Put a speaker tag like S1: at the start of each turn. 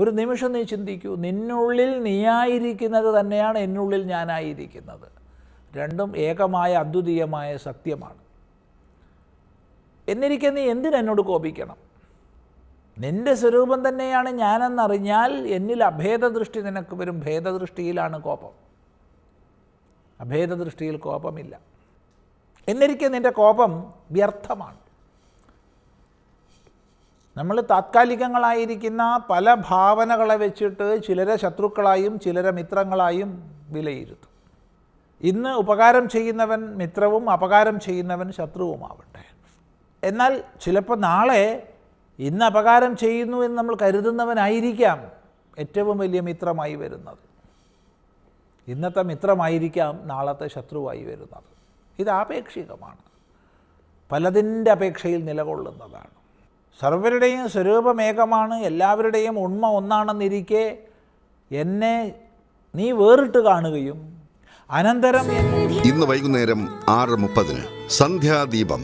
S1: ഒരു നിമിഷം നീ ചിന്തിക്കൂ, നിന്നുള്ളിൽ നീയായിരിക്കുന്നത് തന്നെയാണ് എന്നുള്ളിൽ ഞാനായിരിക്കുന്നത്. രണ്ടും ഏകമായ അദ്വിതീയമായ സത്യമാണ്. എന്നിരിക്കെ നീ എന്തിനെന്നോട് കോപിക്കണം? നിൻ്റെ സ്വരൂപം തന്നെയാണ് ഞാനെന്നറിഞ്ഞാൽ എന്നിൽ അഭേദദൃഷ്ടി നിനക്ക് വരും. ഭേദദൃഷ്ടിയിലാണ് കോപം, അഭേദദൃഷ്ടിയിൽ കോപമില്ല. എന്നിരിക്കെ നിൻ്റെ കോപം വ്യർത്ഥമാണ്. നമ്മൾ താത്കാലികങ്ങളായിരിക്കുന്ന പല ഭാവനകളെ വെച്ചിട്ട് ചിലരെ ശത്രുക്കളായും ചിലരെ മിത്രങ്ങളായും വിലയിരുത്തും. ഇന്ന് ഉപകാരം ചെയ്യുന്നവൻ മിത്രവും അപകാരം ചെയ്യുന്നവൻ ശത്രുവുമാവട്ടെ. എന്നാൽ ചിലപ്പോൾ നാളെ ഇന്ന് അപകാരം ചെയ്യുന്നു എന്ന് നമ്മൾ കരുതുന്നവനായിരിക്കാം ഏറ്റവും വലിയ മിത്രമായി വരുന്നത്. ഇന്നത്തെ മിത്രമായിരിക്കാം നാളത്തെ ശത്രുവായി വരുന്നത്. ഇത് ആപേക്ഷികമാണ്, പലതിൻ്റെ അപേക്ഷയിൽ നിലകൊള്ളുന്നതാണ്. സർവരുടെയും സ്വരൂപമേകമാണ്, എല്ലാവരുടെയും ഉണ്മ ഒന്നാണെന്നിരിക്കെ എന്നെ നീ വേറിട്ട് കാണുകയും അനന്തരം
S2: ഇന്ന് വൈകുന്നേരം 6:30 സന്ധ്യാദീപം.